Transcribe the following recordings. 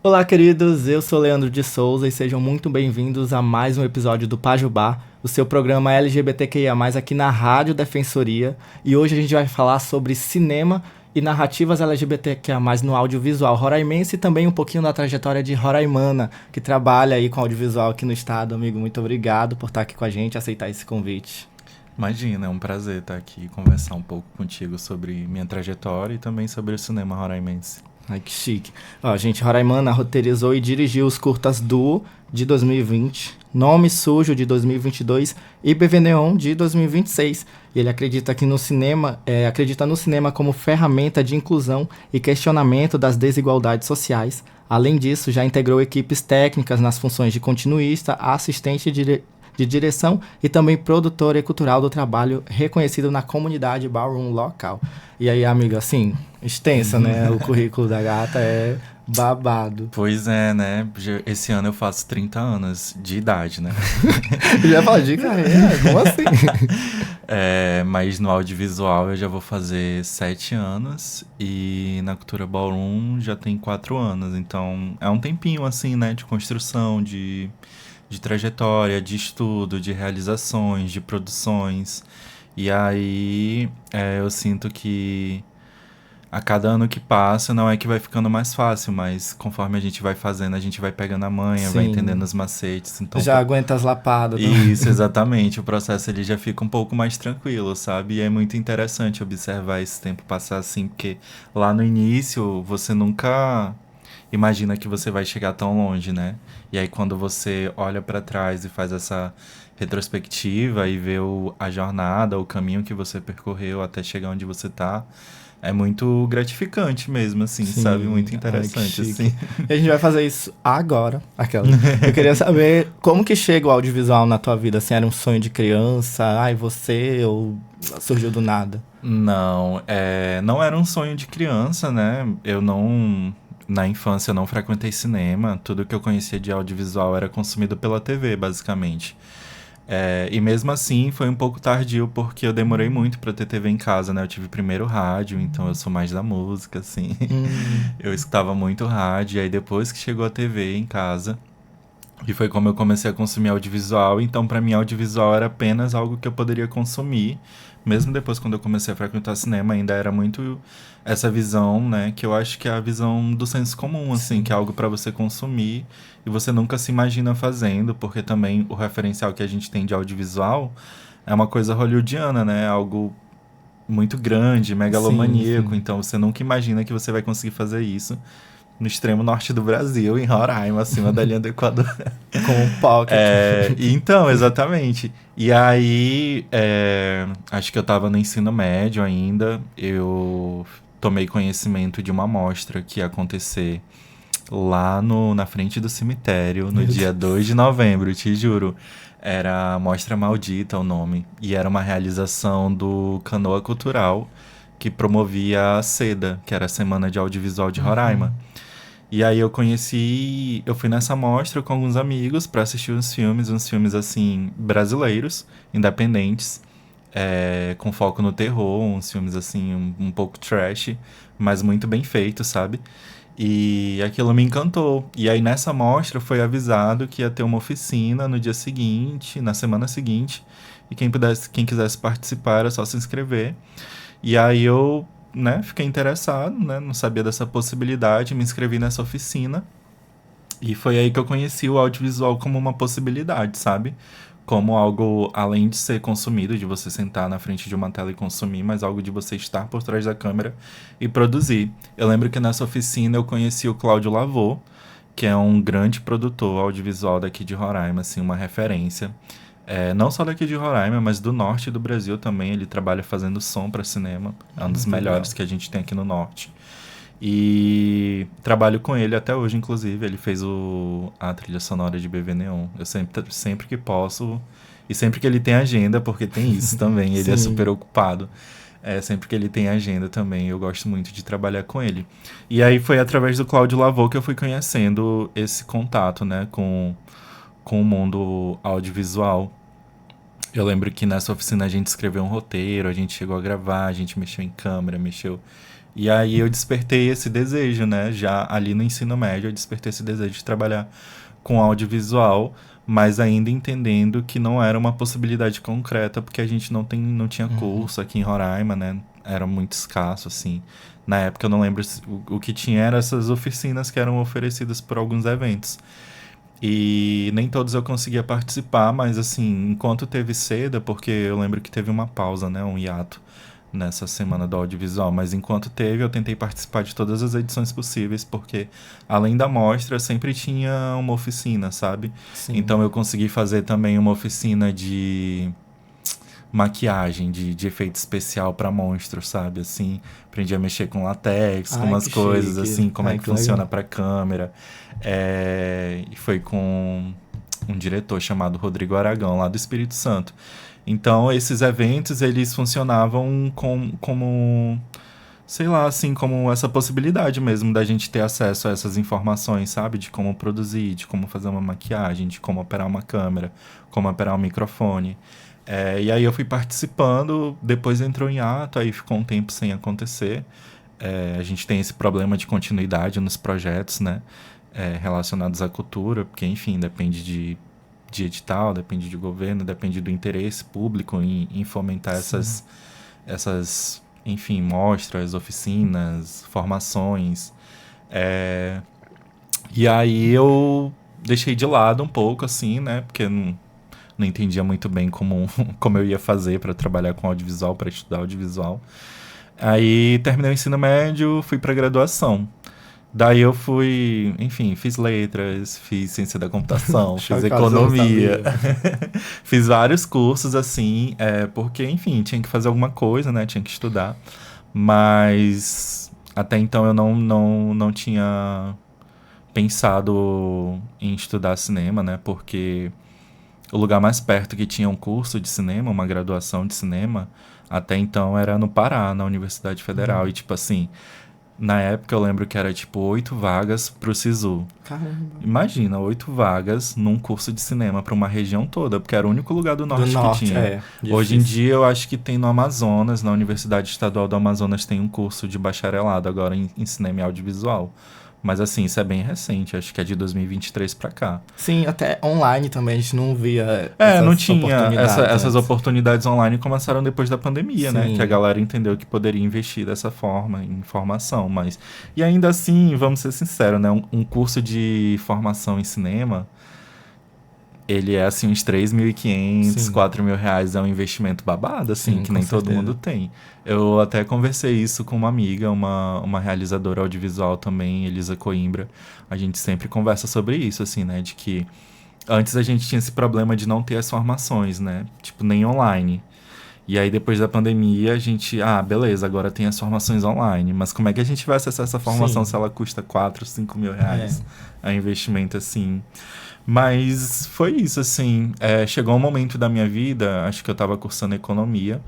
Olá, queridos, eu sou Leandro de Souza e sejam muito bem-vindos a mais um episódio do Pajubá, o seu programa LGBTQIA+, aqui na Rádio Defensoria. E hoje a gente vai falar sobre cinema e narrativas LGBTQIA+, no audiovisual roraimense e também um pouquinho da trajetória de Roraimana, que trabalha aí com audiovisual aqui no estado. Amigo, muito obrigado por estar aqui com a gente e aceitar esse convite. Imagina, é um prazer estar aqui e conversar um pouco contigo sobre minha trajetória e também sobre o cinema roraimense. Ai, que chique. Ó, gente, Roraimana roteirizou e dirigiu os curtas Duo, de 2020, Nome Sujo, de 2022 e BV Neon, de 2026. E ele acredita que acredita no cinema como ferramenta de inclusão e questionamento das desigualdades sociais. Além disso, já integrou equipes técnicas nas funções de continuista, assistente de direção e também produtora cultural do trabalho, reconhecido na comunidade ballroom local. E aí, amiga, assim, extensa, né? O currículo da gata é babado. Pois é, né? Esse ano eu faço 30 anos de idade, né? Já falou de carreira? Como assim? Mas no audiovisual eu já vou fazer 7 anos e na cultura ballroom já tem 4 anos. Então é um tempinho, assim, né? De construção, de trajetória, de estudo, de realizações, de produções. E aí eu sinto que a cada ano que passa não é que vai ficando mais fácil, mas conforme a gente vai fazendo, a gente vai pegando a manha, vai entendendo os macetes. Então, já aguenta as lapadas. Isso, exatamente. O processo ele já fica um pouco mais tranquilo, sabe? E é muito interessante observar esse tempo passar assim, porque lá no início você nunca imagina que você vai chegar tão longe, né? E aí quando você olha pra trás e faz essa retrospectiva e vê a jornada, o caminho que você percorreu até chegar onde você tá, é muito gratificante mesmo, assim, Sim. sabe? Muito interessante, Ai, assim. E a gente vai fazer isso agora. Eu queria saber como que chega o audiovisual na tua vida, assim, era um sonho de criança, ai, você, ou surgiu do nada? Não, não era um sonho de criança, né? Na infância eu não frequentei cinema, tudo que eu conhecia de audiovisual era consumido pela TV, basicamente. E mesmo assim foi um pouco tardio, porque eu demorei muito pra ter TV em casa, né? Eu tive primeiro rádio, então eu sou mais da música, assim. Eu escutava muito rádio, e aí depois que chegou a TV em casa, e foi como eu comecei a consumir audiovisual, então pra mim audiovisual era apenas algo que eu poderia consumir. Mesmo depois, quando eu comecei a frequentar cinema, ainda era muito essa visão, né? Que eu acho que é a visão do senso comum, assim, que é algo pra você consumir e você nunca se imagina fazendo, porque também o referencial que a gente tem de audiovisual é uma coisa hollywoodiana, né? Algo muito grande, megalomaníaco, Sim. então você nunca imagina que você vai conseguir fazer isso no extremo norte do Brasil, em Roraima, acima da linha do Equador. Com um pocket. Então, exatamente. E aí, acho que eu tava no ensino médio ainda, eu tomei conhecimento de uma mostra que ia acontecer lá na frente do cemitério, no dia 2 de novembro, te juro. Era a Mostra Maldita o nome. E era uma realização do Canoa Cultural, que promovia a SEDA, que era a Semana de Audiovisual de Roraima. E aí eu fui nessa mostra com alguns amigos pra assistir uns filmes assim, brasileiros, independentes, com foco no terror, uns filmes assim, um pouco trash, mas muito bem feitos, sabe? E aquilo me encantou. E aí nessa mostra foi avisado que ia ter uma oficina no dia seguinte, na semana seguinte, e quem quisesse participar era só se inscrever. E aí eu, né, fiquei interessado, né, não sabia dessa possibilidade, me inscrevi nessa oficina. E foi aí que eu conheci o audiovisual como uma possibilidade, sabe? Como algo, além de ser consumido, de você sentar na frente de uma tela e consumir, mas algo de você estar por trás da câmera e produzir. Eu lembro que nessa oficina eu conheci o Cláudio Lavô, que é um grande produtor audiovisual daqui de Roraima, assim, uma referência. Não só daqui de Roraima, mas do norte do Brasil também. Ele trabalha fazendo som para cinema. É um dos melhores que a gente tem aqui no norte. E trabalho com ele até hoje, inclusive. Ele fez a trilha sonora de BV Neon. Eu sempre que posso, e sempre que ele tem agenda, porque tem isso também, ele é super ocupado. Sempre que ele tem agenda também, eu gosto muito de trabalhar com ele. E aí foi através do Cláudio Lavô que eu fui conhecendo esse contato, né, com o mundo audiovisual. Eu lembro que nessa oficina a gente escreveu um roteiro, a gente chegou a gravar, a gente mexeu em câmera, mexeu E aí eu despertei esse desejo, né? Já ali no ensino médio, eu despertei esse desejo de trabalhar com audiovisual, mas ainda entendendo que não era uma possibilidade concreta, porque a gente não tinha curso aqui em Roraima, né? Era muito escasso, assim. Na época eu não lembro o que tinha eram essas oficinas que eram oferecidas por alguns eventos. E nem todos eu conseguia participar, mas assim, enquanto teve seda, porque eu lembro que teve uma pausa, né? Um hiato nessa semana do audiovisual, mas enquanto teve, eu tentei participar de todas as edições possíveis, porque além da mostra, sempre tinha uma oficina, sabe? Sim. Então eu consegui fazer também uma oficina de maquiagem, de efeito especial pra monstros, sabe? Assim, aprendi a mexer com latex, com Ai, umas que coisas, chique. assim, como é Ai, que que legal. funciona pra câmera. E foi com um diretor chamado Rodrigo Aragão, lá do Espírito Santo. Então, esses eventos, eles funcionavam como, sei lá, assim, como essa possibilidade mesmo da gente ter acesso a essas informações, sabe? De como produzir, de como fazer uma maquiagem, de como operar uma câmera, como operar um microfone. E aí eu fui participando, depois entrou em ato, aí ficou um tempo sem acontecer. A gente tem esse problema de continuidade nos projetos, né? Relacionados à cultura, porque, enfim, depende de edital, depende de governo, depende do interesse público em fomentar Sim. essas, enfim, mostras, oficinas, formações. E aí eu deixei de lado um pouco, assim, né? Porque não entendia muito bem como eu ia fazer para trabalhar com audiovisual, para estudar audiovisual. Aí terminei o ensino médio, fui para graduação. Daí eu fui, enfim, fiz letras, fiz ciência da computação, fiz Chocado, eu não economia, sabia. fiz vários cursos assim, porque, enfim, tinha que fazer alguma coisa, né? Tinha que estudar. Mas até então eu não tinha pensado em estudar cinema, né? Porque o lugar mais perto que tinha um curso de cinema, uma graduação de cinema, até então era no Pará, na Universidade Federal. E, tipo assim, na época eu lembro que era, tipo, 8 vagas pro SISU. Caramba. Imagina, 8 vagas num curso de cinema para uma região toda, porque era o único lugar do Do norte que norte, tinha. Hoje em difícil. dia eu acho que tem no Amazonas, na Universidade Estadual do Amazonas tem um curso de bacharelado agora em cinema e audiovisual. Mas assim, isso é bem recente, acho que é de 2023 para cá. Sim, até online também a gente não via Não essas tinha. oportunidades Essas antes. oportunidades online começaram depois da pandemia, né? Que a Sim, galera entendeu que poderia investir dessa forma em formação. Mas. E ainda assim, vamos ser sinceros, né? Um curso de formação em cinema, ele é assim, uns 3.500, sim, R$ 4.000. É um investimento babado, assim, sim, que com nem todo mundo certeza. tem. Eu até conversei isso com uma amiga, uma realizadora audiovisual também, Elisa Coimbra. A gente sempre conversa sobre isso, assim, né? De que antes a gente tinha esse problema de não ter as formações, né? Tipo, nem online. E aí, depois da pandemia, a gente... Ah, beleza, agora tem as formações online. Mas como é que a gente vai acessar essa formação se Sim, ela custa 4, 5 mil é. reais? É um investimento, assim... Mas foi isso, assim. Chegou um momento da minha vida, acho que eu estava cursando economia.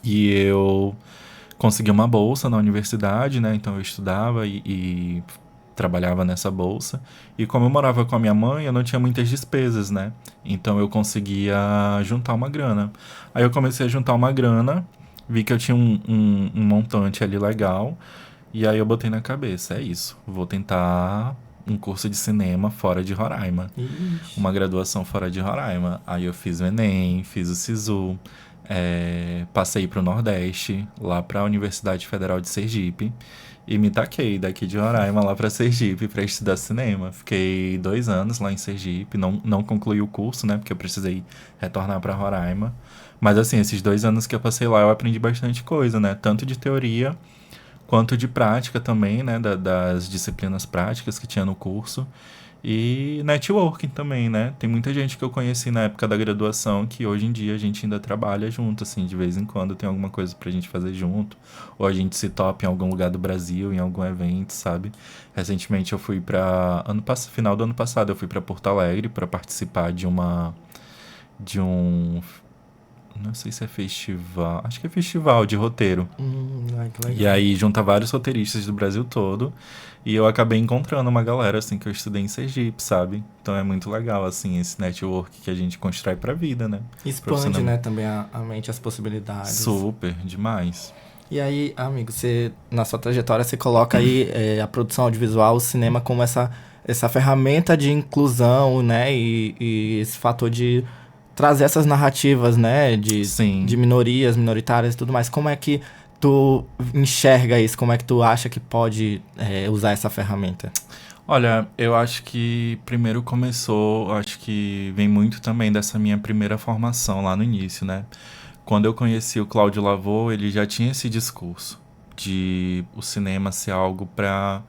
E eu consegui uma bolsa na universidade, né? Então eu estudava e trabalhava nessa bolsa. E como eu morava com a minha mãe, eu não tinha muitas despesas, né? Então eu conseguia juntar uma grana. Aí eu comecei a juntar uma grana, vi que eu tinha um montante ali legal. E aí eu botei na cabeça, é isso. Vou tentar um curso de cinema fora de Roraima. Ixi. Uma graduação fora de Roraima. Aí eu fiz o Enem, fiz o SISU, passei para o Nordeste, lá para a Universidade Federal de Sergipe, e me taquei daqui de Roraima lá para Sergipe para estudar cinema. Fiquei 2 anos lá em Sergipe, não concluí o curso, né, porque eu precisei retornar para Roraima. Mas assim, esses 2 anos que eu passei lá, eu aprendi bastante coisa, né, tanto de teoria quanto de prática também, né, das disciplinas práticas que tinha no curso. E networking também, né? Tem muita gente que eu conheci na época da graduação que hoje em dia a gente ainda trabalha junto, assim, de vez em quando tem alguma coisa pra gente fazer junto, ou a gente se topa em algum lugar do Brasil, em algum evento, sabe? Recentemente eu fui pra final do ano passado eu fui pra Porto Alegre pra participar de um, não sei se é festival, acho que é festival de roteiro. Ai, que E legal. aí junta vários roteiristas do Brasil todo. E eu acabei encontrando uma galera, assim, que eu estudei em Sergipe, sabe? Então é muito legal, assim, esse network que a gente constrói pra vida, né? Expande, Profissional. né, também a mente, as possibilidades. Super, demais. E aí, amigo, você, na sua trajetória, você coloca aí a produção audiovisual, o cinema, como essa ferramenta de inclusão, né? E esse fator de trazer essas narrativas, né? De Sim. minorias, minoritárias e tudo mais. Como é que tu enxerga isso? Como é que tu acha que pode usar essa ferramenta? Olha, eu acho que primeiro começou, acho que vem muito também dessa minha primeira formação lá no início, né? Quando eu conheci o Cláudio Lavô, ele já tinha esse discurso de o cinema ser algo para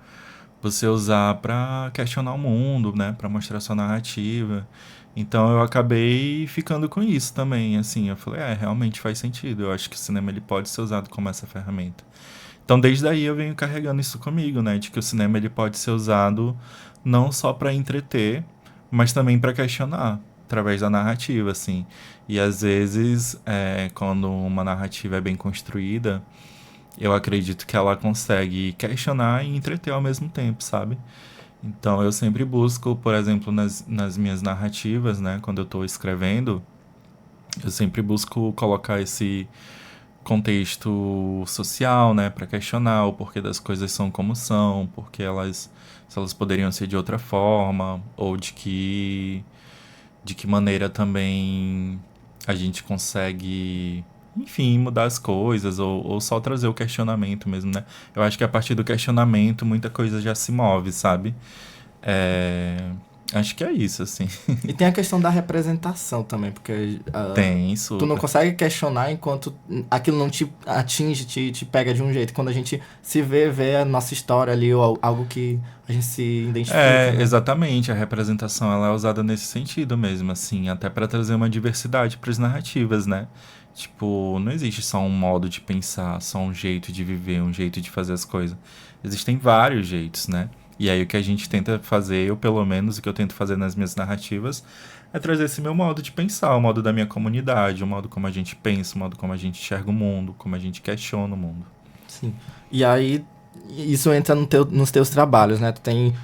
você usar para questionar o mundo, né, para mostrar sua narrativa. Então eu acabei ficando com isso também, assim, eu falei, realmente faz sentido. Eu acho que o cinema ele pode ser usado como essa ferramenta. Então desde aí eu venho carregando isso comigo, né, de que o cinema ele pode ser usado não só para entreter, mas também para questionar através da narrativa, assim. E às vezes, quando uma narrativa é bem construída, eu acredito que ela consegue questionar e entreter ao mesmo tempo, sabe? Então eu sempre busco, por exemplo, nas minhas narrativas, né, quando eu estou escrevendo, eu sempre busco colocar esse contexto social, né, para questionar o porquê das coisas são como são, porque elas, se elas poderiam ser de outra forma, ou de que maneira também a gente consegue, enfim, mudar as coisas, ou só trazer o questionamento mesmo, né? Eu acho que a partir do questionamento muita coisa já se move, sabe? É, acho que é isso, assim. E tem a questão da representação também, porque Tem, tu não super. consegue questionar enquanto aquilo não te atinge, te pega de um jeito. Quando a gente se vê a nossa história ali, ou algo que a gente se identifica, É, né? exatamente, a representação ela é usada nesse sentido mesmo, assim, até para trazer uma diversidade para as narrativas, né? Tipo, não existe só um modo de pensar, só um jeito de viver, um jeito de fazer as coisas. Existem vários jeitos, né? E aí o que a gente tenta fazer, eu pelo menos o que eu tento fazer nas minhas narrativas, é trazer esse meu modo de pensar, o modo da minha comunidade, o modo como a gente pensa, o modo como a gente enxerga o mundo, como a gente questiona o mundo. Sim. E aí, isso entra nos teus trabalhos, né? Tu tem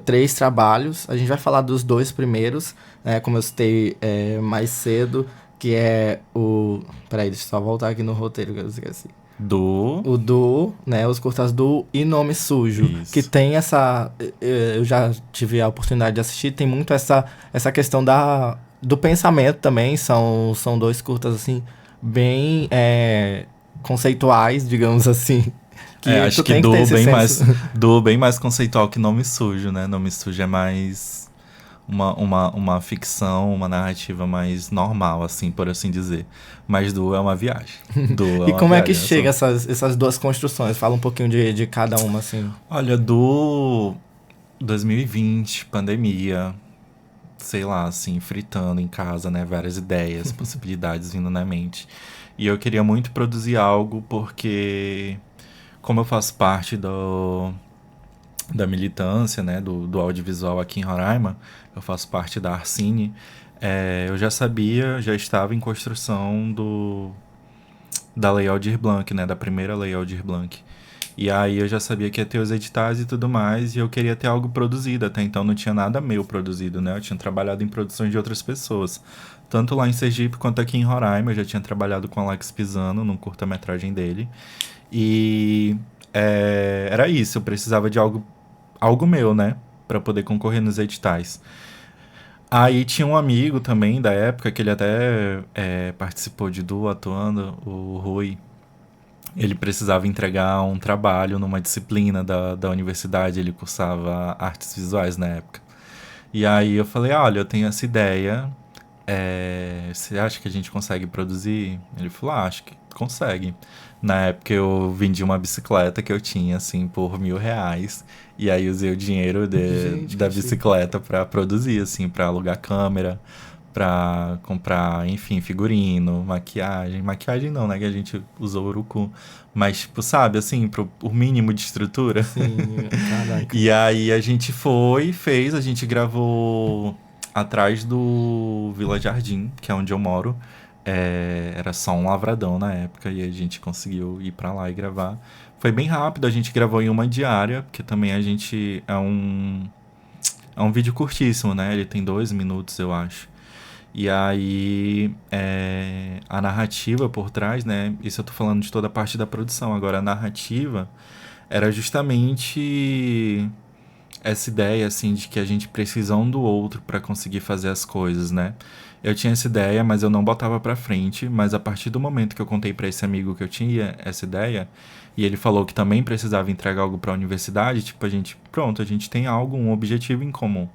3 trabalhos. A gente vai falar dos 2 primeiros, né? Como eu citei mais cedo, que é o... Peraí, deixa eu só voltar aqui no roteiro que eu esqueci. Do. O Du, né? Os curtas Du e Nome Sujo. Que Isso. tem essa... Eu já tive a oportunidade de assistir. Tem muito essa questão do pensamento também. São 2 curtas, assim, bem conceituais, digamos assim. É, Que acho tu que tem que ter esse senso. Do bem mais conceitual que Nome Sujo, né? Nome Sujo é mais uma ficção, uma narrativa mais normal, assim, por assim dizer. Mas Do é uma viagem. Do é E uma como é que viagem. chega essas 2 construções? Fala um pouquinho de cada uma, assim. Olha, do 2020, pandemia, sei lá, assim, fritando em casa, né? Várias ideias, possibilidades vindo na mente. E eu queria muito produzir algo porque, como eu faço parte da militância, né, do audiovisual aqui em Roraima, eu faço parte da Arcine, eu já sabia, já estava em construção da Lei Aldir Blanc, né, da primeira Lei Aldir Blanc. E aí eu já sabia que ia ter os editais e tudo mais, e eu queria ter algo produzido. Até então não tinha nada meu produzido, né? Eu tinha trabalhado em produções de outras pessoas. Tanto lá em Sergipe quanto aqui em Roraima. Eu já tinha trabalhado com Alex Pisano num curta-metragem dele. E era isso, eu precisava de algo meu, né? Pra poder concorrer nos editais. Aí tinha um amigo também da época, que ele até participou de duo atuando, o Rui. Ele precisava entregar um trabalho numa disciplina da universidade, ele cursava artes visuais na época. E aí eu falei, olha, eu tenho essa ideia, você acha que a gente consegue produzir? Ele falou, acho que consegue. Na época eu vendi uma bicicleta que eu tinha, assim, por R$ 1.000. E aí usei o dinheiro Gente, da que chique. bicicleta pra produzir, assim, pra alugar câmera, pra comprar, enfim, figurino, maquiagem. Maquiagem não, né, que a gente usou o urucu. Mas, tipo, sabe, assim, o mínimo de estrutura. Sim, caraca. E aí a gente foi, fez, a gente gravou atrás do Vila Jardim, que é onde eu moro. Era só um lavradão na época e a gente conseguiu ir pra lá e gravar. Foi bem rápido, a gente gravou em uma diária, porque também a gente é um vídeo curtíssimo, né? Ele tem 2 minutos, eu acho. E aí, a narrativa por trás, né? Isso eu tô falando de toda a parte da produção. Agora, a narrativa era justamente essa ideia, assim, de que a gente precisa um do outro para conseguir fazer as coisas, né? Eu tinha essa ideia, mas eu não botava pra frente. Mas a partir do momento que eu contei pra esse amigo que eu tinha essa ideia, e ele falou que também precisava entregar algo pra universidade, tipo, pronto, a gente tem algo, um objetivo em comum.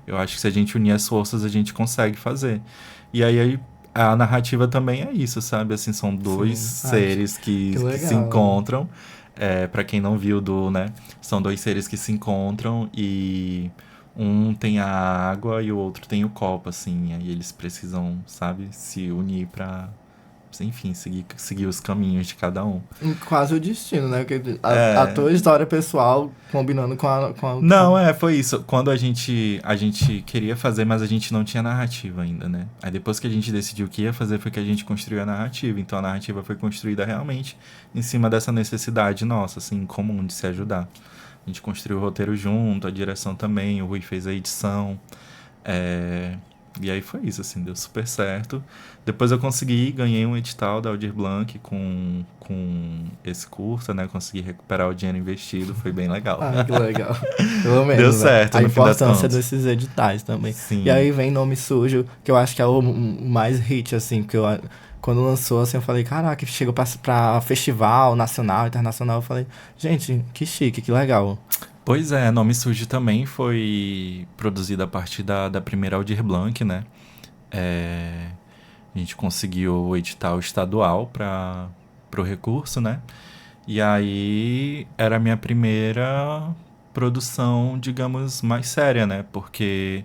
Eu acho que se a gente unir as forças, a gente consegue fazer. E aí a narrativa também é isso, sabe? Assim, são dois Sim. Ai, seres que que se legal. encontram. Para quem não viu do, né? São dois seres que se encontram e um tem a água e o outro tem o copo, assim. Aí eles precisam, sabe, se unir pra, enfim, seguir os caminhos de cada um. Quase o destino, né? Porque a É, tua história pessoal combinando não, foi isso. Quando a gente queria fazer, mas a gente não tinha narrativa ainda, né? Aí depois que a gente decidiu o que ia fazer, foi que a gente construiu a narrativa. Então a narrativa foi construída realmente em cima dessa necessidade nossa, assim, comum de se ajudar. A gente construiu o roteiro junto, a direção também, o Rui fez a edição. É, E aí foi isso, assim, deu super certo. Depois eu ganhei um edital da Aldir Blanc com esse curso, né? Consegui recuperar o dinheiro investido, foi bem legal. Ah, que legal. Pelo Deu menos, né? certo A no fim das importância contas. desses editais também. E Sim. aí vem Nome Sujo, que eu acho que é o mais hit, assim, porque quando lançou, assim, eu falei, caraca, chegou pra festival nacional, internacional, eu falei, gente, que chique, que legal. Pois é, Nome Sujo também foi produzido a partir da primeira Aldir Blanc, né? É, a gente conseguiu o edital estadual para o recurso, né? E aí era a minha primeira produção, digamos, mais séria, né? Porque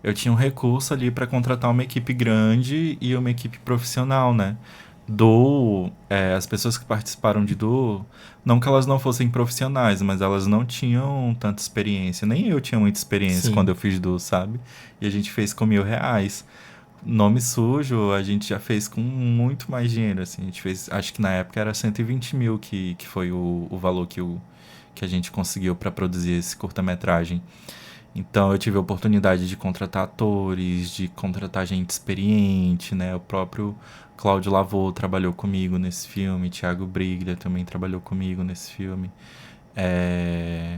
eu tinha um recurso ali para contratar uma equipe grande e uma equipe profissional, né? As pessoas que participaram de não que elas não fossem profissionais, mas elas não tinham tanta experiência. Nem eu tinha muita experiência quando Sim. eu fiz sabe? E a gente fez com R$ 1.000. Nome Sujo, a gente já fez com muito mais dinheiro, assim. A gente fez, acho que na época era 120 mil que foi o valor que a gente conseguiu para produzir esse curta-metragem. Então eu tive a oportunidade de contratar atores, de contratar gente experiente, né? O próprio Cláudio Lavô trabalhou comigo nesse filme, Thiago Briglia também trabalhou comigo nesse filme. É,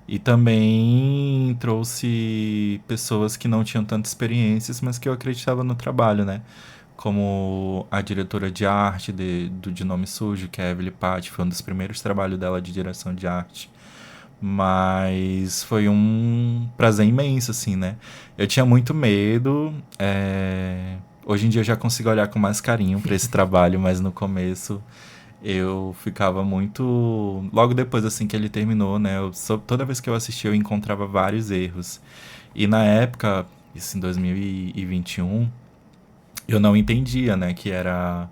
E também trouxe pessoas que não tinham tantas experiências, mas que eu acreditava no trabalho, né? Como a diretora de arte de Nome Sujo, que é a Evelyn Patti, foi um dos primeiros trabalhos dela de direção de arte. Mas foi um prazer imenso, assim, né? Eu tinha muito medo. Hoje em dia eu já consigo olhar com mais carinho para esse trabalho, mas no começo eu ficava muito. Logo depois, assim, que ele terminou, né? Toda vez que eu assistia, eu encontrava vários erros. E na época, isso em 2021, eu não entendia, né? Que era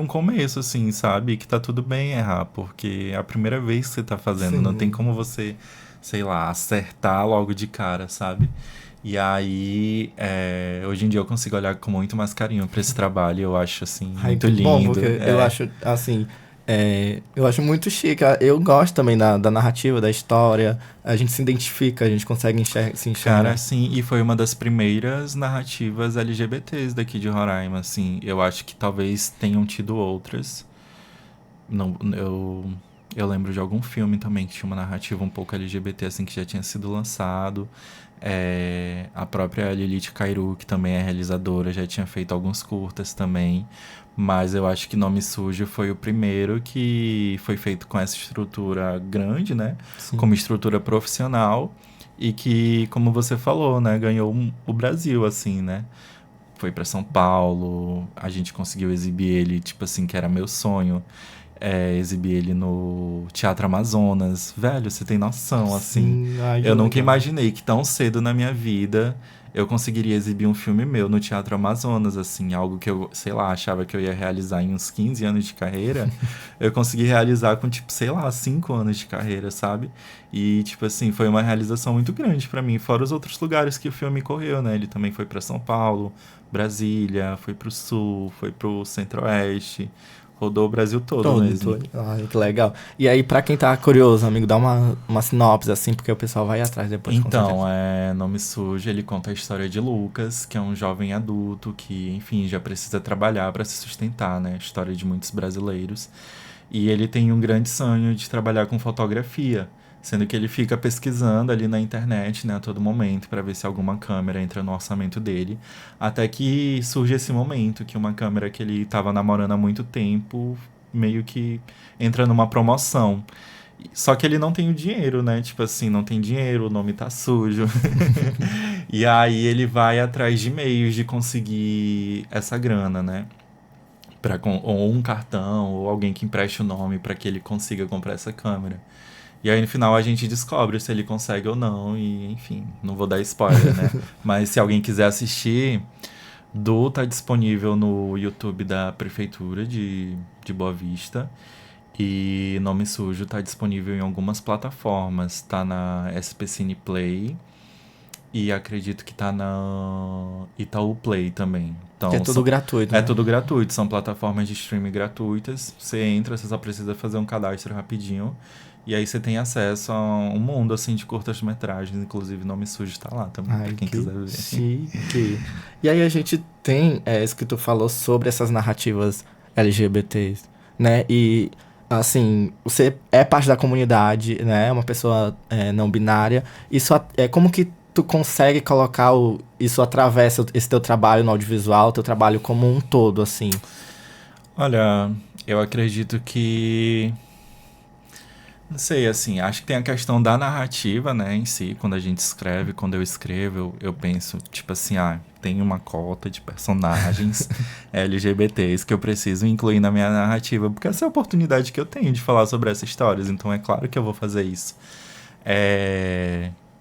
um começo, assim, sabe? Que tá tudo bem errar, porque é a primeira vez que você tá fazendo. Não tem Sim. como você, sei lá, acertar logo de cara, sabe? E aí, hoje em dia eu consigo olhar com muito mais carinho pra esse trabalho. Eu acho, assim, Ai, muito que bom, lindo. porque eu acho, assim, eu acho muito chique. Eu gosto também da narrativa, da história. A gente se identifica, a gente consegue se Cara, enxergar. assim, e foi uma das primeiras narrativas LGBTs daqui de Roraima, assim. Eu acho que talvez tenham tido outras. Não, eu lembro de algum filme também que tinha uma narrativa um pouco LGBT, assim, que já tinha sido lançado. A própria Lilith Cairu, que também é realizadora, já tinha feito alguns curtas também. Mas eu acho que Nome Sujo foi o primeiro que foi feito com essa estrutura grande, né? Como Sim. estrutura profissional. E que, como você falou, né? Ganhou o Brasil, assim, né? Foi para São Paulo, a gente conseguiu exibir ele, tipo assim, que era meu sonho. Exibir ele no Teatro Amazonas. Velho, você tem noção, assim. Sim, ai, que Eu nunca legal. imaginei que tão cedo na minha vida eu conseguiria exibir um filme meu no Teatro Amazonas, assim, algo que eu, sei lá, achava que eu ia realizar em uns 15 anos de carreira, eu consegui realizar com, tipo, sei lá, 5 anos de carreira, sabe? E, tipo assim, foi uma realização muito grande pra mim, fora os outros lugares que o filme correu, né? Ele também foi pra São Paulo, Brasília, foi pro Sul, foi pro Centro-Oeste, Rodou o Brasil todo mesmo. Ai, que legal. E aí, pra quem tá curioso, amigo, dá uma sinopse, assim, porque o pessoal vai atrás depois, com Então, certeza. Nome Sujo, ele conta a história de Lucas, que é um jovem adulto que, enfim, já precisa trabalhar para se sustentar, né? História de muitos brasileiros. E ele tem um grande sonho de trabalhar com fotografia, sendo que ele fica pesquisando ali na internet, né, a todo momento, para ver se alguma câmera entra no orçamento dele, até que surge esse momento que uma câmera que ele estava namorando há muito tempo meio que entra numa promoção. Só que ele não tem o dinheiro, né? Tipo assim, não tem dinheiro, o nome tá sujo. E aí ele vai atrás de meios de conseguir essa grana, né? Ou um cartão, ou alguém que empreste o nome para que ele consiga comprar essa câmera. E aí no final a gente descobre se ele consegue ou não, e enfim, não vou dar spoiler, né? Mas se alguém quiser assistir, Du tá disponível no YouTube da Prefeitura de Boa Vista. E Nome Sujo tá disponível em algumas plataformas. Tá na SP Cine Play e acredito que tá na Itaú Play também. Que é Então, tudo gratuito, é né? tudo gratuito, são plataformas de streaming gratuitas. Você entra, você só precisa fazer um cadastro rapidinho. E aí você tem acesso a um mundo assim de curtas-metragens, inclusive Nome Sujo tá lá também, pra Ai, quem que quiser ver. chique. E aí a gente tem, isso que tu falou sobre essas narrativas LGBTs, né? E, assim, você é parte da comunidade, né? É uma pessoa não binária. Isso é como que tu consegue colocar isso atravessa esse teu trabalho no audiovisual, teu trabalho como um todo, assim. Olha, eu acredito que não sei, assim, acho que tem a questão da narrativa, né, em si, quando a gente escreve, quando eu escrevo, eu penso, tipo assim, tem uma cota de personagens LGBTs que eu preciso incluir na minha narrativa, porque essa é a oportunidade que eu tenho de falar sobre essas histórias, então é claro que eu vou fazer isso.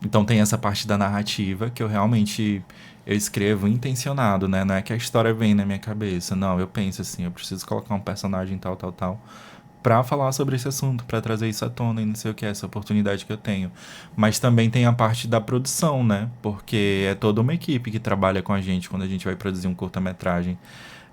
Então tem essa parte da narrativa que eu realmente eu escrevo intencionado, né, não é que a história vem na minha cabeça, não, eu penso assim, eu preciso colocar um personagem tal, tal, tal, para falar sobre esse assunto, para trazer isso à tona e não sei o que, essa oportunidade que eu tenho. Mas também tem a parte da produção, né? Porque é toda uma equipe que trabalha com a gente quando a gente vai produzir um curta-metragem.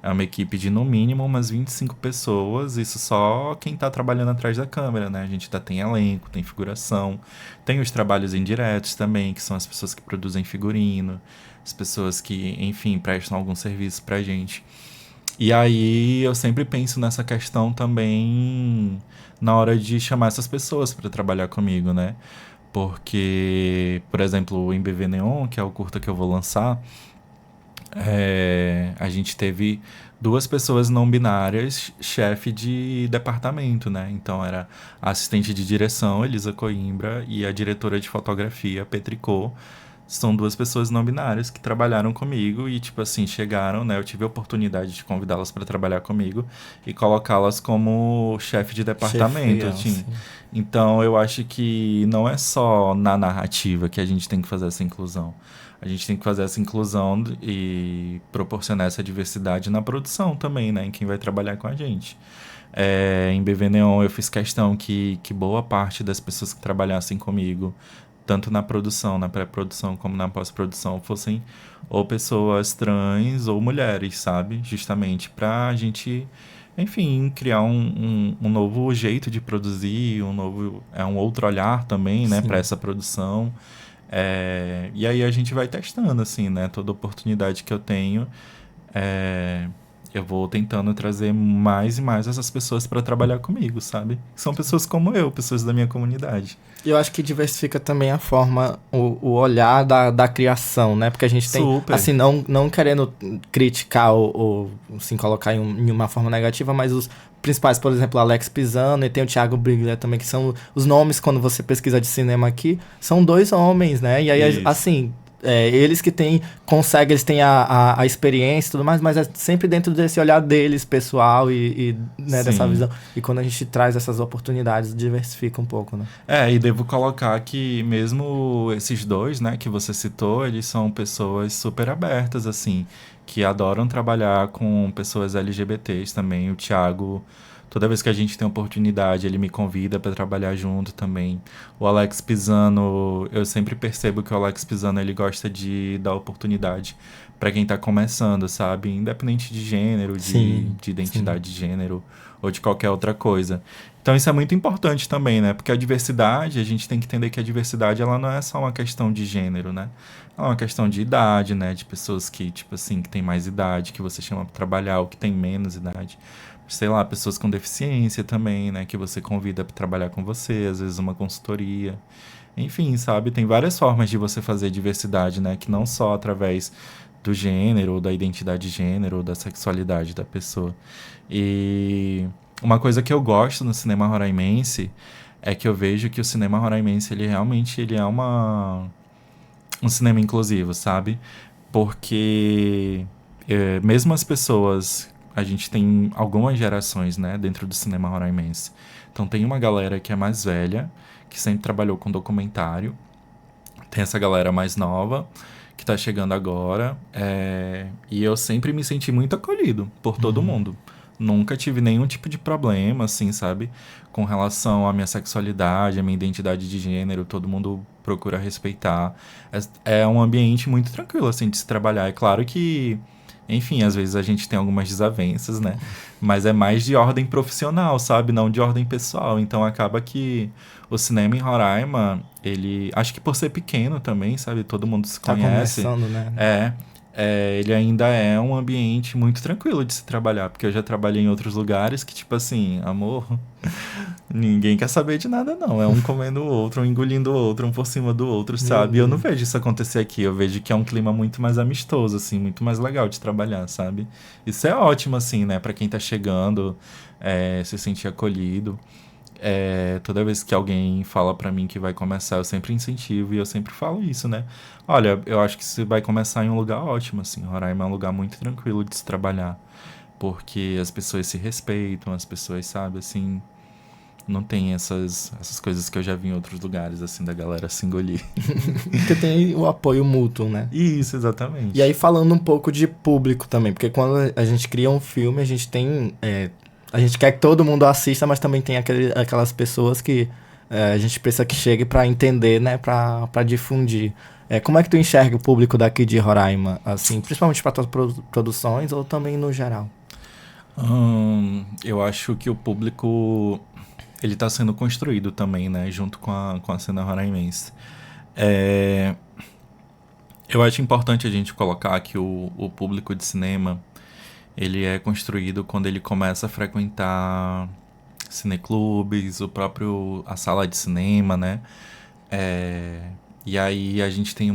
É uma equipe de no mínimo umas 25 pessoas, isso só quem tá trabalhando atrás da câmera, né? A gente ainda tem elenco, tem figuração, tem os trabalhos indiretos também, que são as pessoas que produzem figurino, as pessoas que, enfim, prestam algum serviço pra gente. E aí eu sempre penso nessa questão também na hora de chamar essas pessoas para trabalhar comigo, né? Porque, por exemplo, o MBV Neon, que é o curta que eu vou lançar, a gente teve duas pessoas não binárias, chefe de departamento, né? Então era a assistente de direção, Elisa Coimbra, e a diretora de fotografia, Petricô. São duas pessoas não binárias que trabalharam comigo e, tipo assim, chegaram, né? Eu tive a oportunidade de convidá-las para trabalhar comigo e colocá-las como chefe de departamento, Chefia, assim. assim. Então, eu acho que não é só na narrativa que a gente tem que fazer essa inclusão. A gente tem que fazer essa inclusão e proporcionar essa diversidade na produção também, né? Em quem vai trabalhar com a gente. Em BV Neon eu fiz questão que boa parte das pessoas que trabalhassem comigo, tanto na produção, na pré-produção como na pós-produção, fossem ou pessoas trans ou mulheres, sabe? Justamente pra gente, enfim, criar um novo jeito de produzir, um outro olhar também, né, para Sim. essa produção. E aí a gente vai testando, assim, né? Toda oportunidade que eu tenho, é, eu vou tentando trazer mais e mais essas pessoas para trabalhar comigo, sabe? São pessoas como eu, pessoas da minha comunidade. E eu acho que diversifica também a forma, o olhar da criação, né? Porque a gente tem, Super. assim, não querendo criticar ou assim, colocar em uma forma negativa, mas os principais, por exemplo, Alex Pisano e tem o Thiago Briglia também, que são os nomes, quando você pesquisa de cinema aqui, são dois homens, né? E aí, Isso. assim, eles que conseguem, eles têm a experiência e tudo mais, mas é sempre dentro desse olhar deles, pessoal, né, dessa Sim. visão. E quando a gente traz essas oportunidades, diversifica um pouco, né? E devo colocar que mesmo esses dois, né, que você citou, eles são pessoas super abertas, assim, que adoram trabalhar com pessoas LGBTs também. O Thiago, toda vez que a gente tem oportunidade, ele me convida para trabalhar junto também. O Alex Pisano, eu sempre percebo que o Alex Pisano, ele gosta de dar oportunidade para quem tá começando, sabe? Independente de gênero, Sim, de sim. identidade de gênero ou de qualquer outra coisa. Então isso é muito importante também, né? Porque a diversidade, a gente tem que entender que a diversidade, ela não é só uma questão de gênero, né? É uma questão de idade, né? De pessoas que, tipo assim, que tem mais idade, que você chama pra trabalhar, ou que tem menos idade. Sei lá, pessoas com deficiência também, né? Que você convida pra trabalhar com você, às vezes uma consultoria. Enfim, sabe? Tem várias formas de você fazer diversidade, né? Que não só através do gênero, ou da identidade de gênero, ou da sexualidade da pessoa. E uma coisa que eu gosto no cinema roraimense é que eu vejo que o cinema roraimense, ele realmente ele é um cinema inclusivo, sabe? Porque mesmo as pessoas, a gente tem algumas gerações, né, dentro do cinema roraimense. Então tem uma galera que é mais velha, que sempre trabalhou com documentário. Tem essa galera mais nova, que tá chegando agora. E eu sempre me senti muito acolhido por todo mundo. Nunca tive nenhum tipo de problema, assim, sabe? Com relação à minha sexualidade, à minha identidade de gênero, todo mundo procura respeitar. É um ambiente muito tranquilo, assim, de se trabalhar. É claro que, enfim, às vezes a gente tem algumas desavenças, né? Mas é mais de ordem profissional, sabe? Não de ordem pessoal. Então acaba que o cinema em Roraima, ele... Acho que por ser pequeno também, sabe? Todo mundo se Tá conhece. começando, né? Ele ainda é um ambiente muito tranquilo de se trabalhar, porque eu já trabalhei em outros lugares que, tipo assim, amor, ninguém quer saber de nada, não. É um comendo o outro, um engolindo o outro, um por cima do outro, Meu sabe? E eu não Deus. vejo isso acontecer aqui. Eu vejo que é um clima muito mais amistoso, assim, muito mais legal de trabalhar, sabe? Isso é ótimo, assim, né? Pra quem tá chegando, se sentir acolhido. Toda vez que alguém fala pra mim que vai começar, eu sempre incentivo e eu sempre falo isso, né? Olha, eu acho que você vai começar em um lugar ótimo, assim. Roraima é um lugar muito tranquilo de se trabalhar, porque as pessoas se respeitam, as pessoas, sabe, assim, não tem essas coisas que eu já vi em outros lugares, assim, da galera se engolir. Porque tem o apoio mútuo, né? Isso, exatamente. E aí falando um pouco de público também, porque quando a gente cria um filme, a gente tem... a gente quer que todo mundo assista, mas também tem aquelas pessoas que a gente pensa que chegue pra entender, né? Pra difundir. Como é que tu enxerga o público daqui de Roraima, assim, principalmente para tuas produções ou também no geral? Eu acho que o público, ele tá sendo construído também, né? Junto com a cena roraimense. É, eu acho importante a gente colocar que o público de cinema, ele é construído quando ele começa a frequentar cineclubes, a sala de cinema, né? E aí a gente tem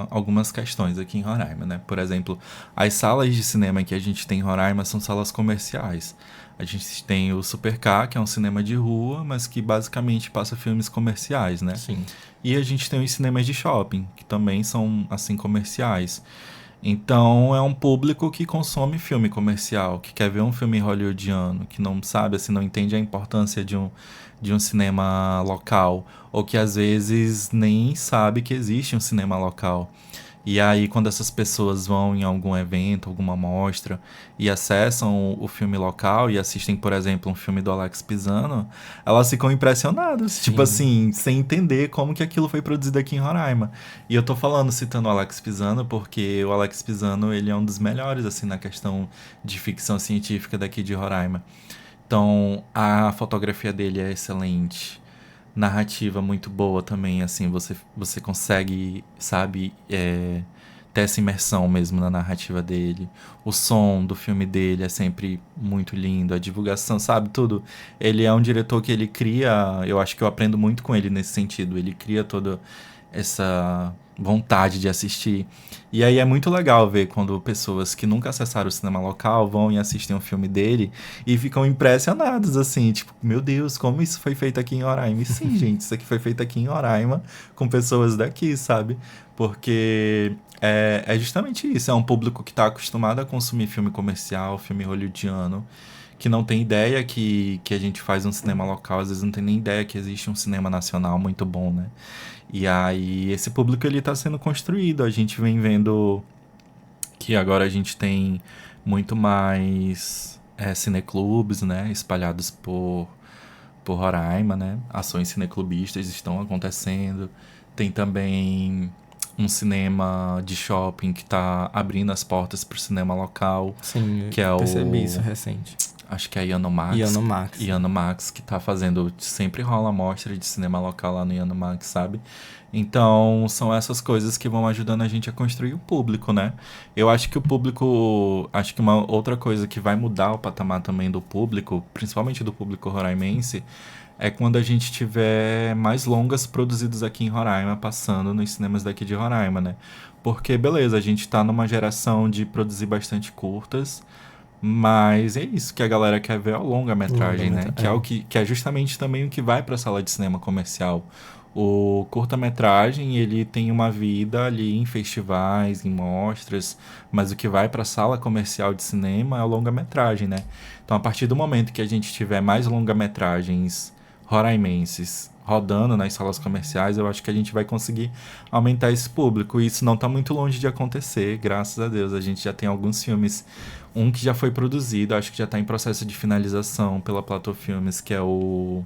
algumas questões aqui em Roraima, né? Por exemplo, as salas de cinema que a gente tem em Roraima são salas comerciais. A gente tem o Super K, que é um cinema de rua, mas que basicamente passa filmes comerciais, né? Sim. E a gente tem os cinemas de shopping, que também são, assim, comerciais. Então, é um público que consome filme comercial, que quer ver um filme hollywoodiano, que não sabe, assim, não entende a importância de um cinema local, ou que às vezes nem sabe que existe um cinema local. E aí, quando essas pessoas vão em algum evento, alguma mostra, e acessam o filme local e assistem, por exemplo, um filme do Alex Pisano, elas ficam impressionadas, Sim. tipo assim, sem entender como que aquilo foi produzido aqui em Roraima. E eu tô citando o Alex Pisano, porque o Alex Pisano, ele é um dos melhores, assim, na questão de ficção científica daqui de Roraima. Então, a fotografia dele é excelente. Narrativa muito boa também, assim, você consegue, sabe, ter essa imersão mesmo na narrativa dele. O som do filme dele é sempre muito lindo, a divulgação, sabe, tudo. Ele é um diretor que ele cria, eu acho que eu aprendo muito com ele nesse sentido, ele cria toda essa vontade de assistir. E aí é muito legal ver quando pessoas que nunca acessaram o cinema local vão e assistem um filme dele e ficam impressionados, assim, tipo, meu Deus, como isso foi feito aqui em Roraima? E sim, gente, isso aqui foi feito aqui em Roraima com pessoas daqui, sabe? Porque é justamente isso, é um público que está acostumado a consumir filme comercial, filme hollywoodiano, que não tem ideia que a gente faz um cinema local, às vezes não tem nem ideia que existe um cinema nacional muito bom, né? E aí esse público ele tá sendo construído, a gente vem vendo que agora a gente tem muito mais cineclubes, né, espalhados por Roraima, né, ações cineclubistas estão acontecendo, tem também um cinema de shopping que tá abrindo as portas pro cinema local, Sim, que é eu percebi o isso recente. Acho que é Yanomax. Yanomax. Yanomax, que tá fazendo... Sempre rola mostra de cinema local lá no Yanomax, sabe? Então, são essas coisas que vão ajudando a gente a construir o público, né? Eu acho que o público... Acho que uma outra coisa que vai mudar o patamar também do público, principalmente do público roraimense, é quando a gente tiver mais longas produzidas aqui em Roraima, passando nos cinemas daqui de Roraima, né? Porque, beleza, a gente tá numa geração de produzir bastante curtas, mas é isso que a galera quer ver, a longa-metragem, né? Que é o que é justamente também o que vai pra sala de cinema comercial. O curta-metragem, ele tem uma vida ali em festivais, em mostras, mas o que vai pra sala comercial de cinema é o longa-metragem, né? Então, a partir do momento que a gente tiver mais longa-metragens roraimenses rodando nas salas comerciais, eu acho que a gente vai conseguir aumentar esse público. E isso não está muito longe de acontecer, graças a Deus. A gente já tem alguns filmes, um que já foi produzido, acho que já está em processo de finalização pela Platô Filmes, que é o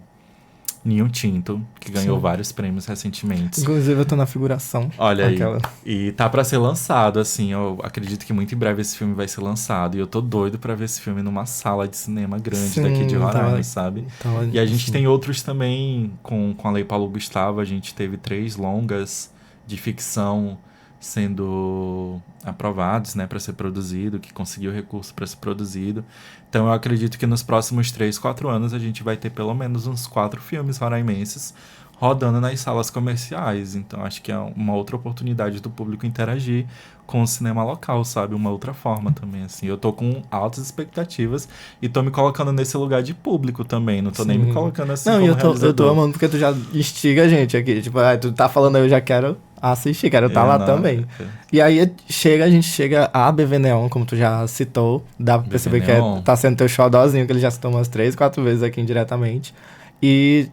Ninho Tinto, que ganhou vários prêmios recentemente. Inclusive eu tô na figuração. Olha aí. E tá pra ser lançado, assim, eu acredito que muito em breve esse filme vai ser lançado. E eu tô doido pra ver esse filme numa sala de cinema grande daqui de Roraima, sabe? E a gente tem outros também, com a Lei Paulo Gustavo, a gente teve 3 longas de ficção sendo aprovados, né, para ser produzido, que conseguiu recurso para ser produzido. Então eu acredito que nos próximos 3, 4 anos a gente vai ter pelo menos uns 4 filmes roraimenses rodando nas salas comerciais. Então acho que é uma outra oportunidade do público interagir com o cinema local, sabe? Uma outra forma também, assim. Eu tô com altas expectativas e tô me colocando nesse lugar de público também. Não tô nem me colocando assim como realizador. Eu tô amando porque tu já instiga a gente aqui. Tipo, tu tá falando aí, eu já quero assistir, quero estar lá também. E aí a gente chega a BV Neon, como tu já citou. Dá pra perceber que tá sendo teu xodózinho, que ele já citou umas 3, 4 vezes aqui indiretamente. E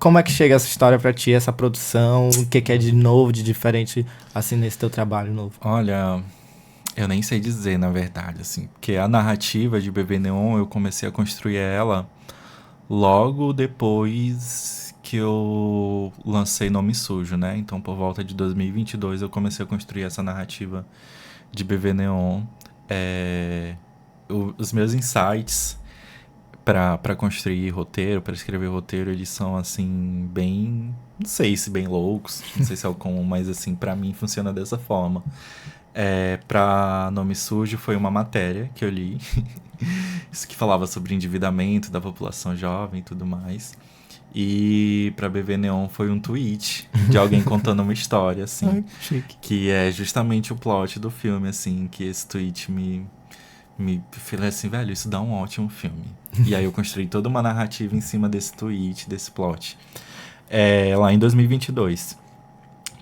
como é que chega essa história pra ti, essa produção? O que é de novo, de diferente, assim, nesse teu trabalho novo? Olha, eu nem sei dizer, na verdade, assim. Porque a narrativa de BV Neon, eu comecei a construir ela logo depois que eu lancei Nome Sujo, né? Então, por volta de 2022, eu comecei a construir essa narrativa de BV Neon. Os meus insights para construir roteiro, para escrever roteiro, eles são, assim, bem... Não sei se bem loucos, não sei se é o comum, mas, assim, para mim funciona dessa forma. Para Nome Sujo foi uma matéria que eu li, isso que falava sobre endividamento da população jovem e tudo mais. E pra BV Neon foi um tweet de alguém contando uma história, assim. Ai, chique. Que é justamente o plot do filme, assim. Que esse tweet me falei assim, velho, isso dá um ótimo filme. E aí eu construí toda uma narrativa em cima desse tweet, desse plot. Lá em 2022.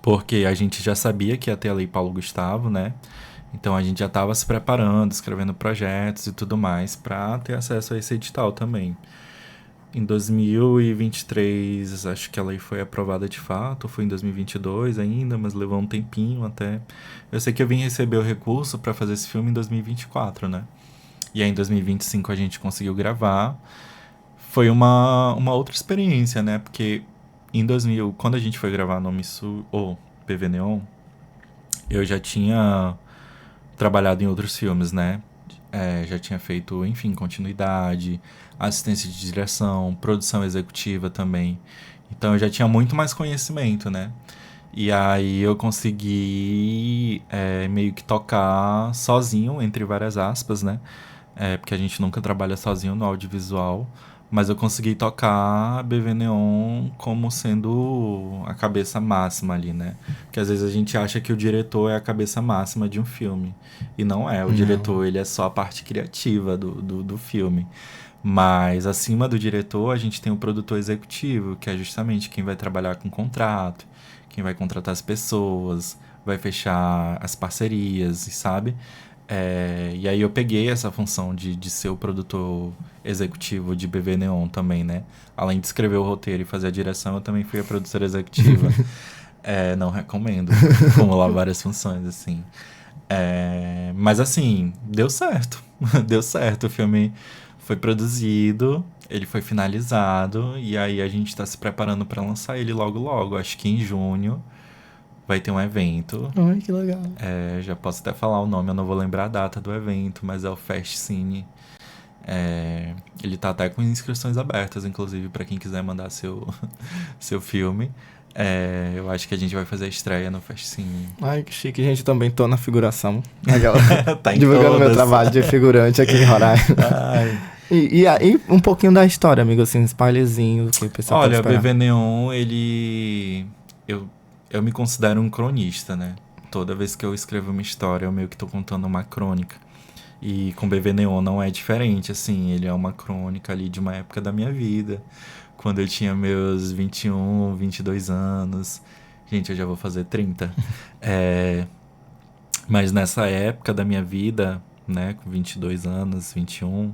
Porque a gente já sabia que ia ter a Lei Paulo Gustavo, né? Então a gente já estava se preparando, escrevendo projetos e tudo mais pra ter acesso a esse edital também. Em 2023, acho que a lei foi aprovada de fato, foi em 2022 ainda, mas levou um tempinho até. Eu sei que eu vim receber o recurso para fazer esse filme em 2024, né? E aí em 2025 a gente conseguiu gravar. Foi uma outra experiência, né? Porque em 2000, quando a gente foi gravar Nome Sujo, ou BV Neon, eu já tinha trabalhado em outros filmes, né? Já tinha feito, enfim, continuidade, assistência de direção, produção executiva também. Então eu já tinha muito mais conhecimento, né? E aí eu consegui meio que tocar sozinho, entre várias aspas, né? Porque a gente nunca trabalha sozinho no audiovisual. Mas eu consegui tocar a BV Neon como sendo a cabeça máxima ali, né? Porque às vezes a gente acha que o diretor é a cabeça máxima de um filme. E não é. O diretor, ele é só a parte criativa do filme. Mas acima do diretor, a gente tem o produtor executivo, que é justamente quem vai trabalhar com contrato, quem vai contratar as pessoas, vai fechar as parcerias, sabe? E aí eu peguei essa função de ser o produtor executivo de BV Neon também, né? Além de escrever o roteiro e fazer a direção, eu também fui a produtora executiva. Não recomendo acumular várias funções, assim. Mas assim, deu certo. Deu certo. O filme foi produzido, ele foi finalizado, e aí a gente tá se preparando para lançar ele logo logo. Acho que em junho vai ter um evento. Ai, que legal. Já posso até falar o nome, eu não vou lembrar a data do evento, mas é o Fest Cine. Ele tá até com inscrições abertas, inclusive, pra quem quiser mandar seu filme. Eu acho que a gente vai fazer a estreia no Festcine. Ai, que chique, gente, também tô na figuração. Aquela... Tá em divulgando todas. meu trabalho de figurante aqui em Roraima. Ai. E aí, um pouquinho da história, amigo, assim, spoilerzinho, que o pessoal Olha, pode esperar. BV Neon, eu me considero um cronista, né? Toda vez que eu escrevo uma história, eu meio que tô contando uma crônica. E com BV Neon não é diferente, assim, ele é uma crônica ali de uma época da minha vida, quando eu tinha meus 21, 22 anos. Gente, eu já vou fazer 30. Mas nessa época da minha vida, né, com 22 anos, 21,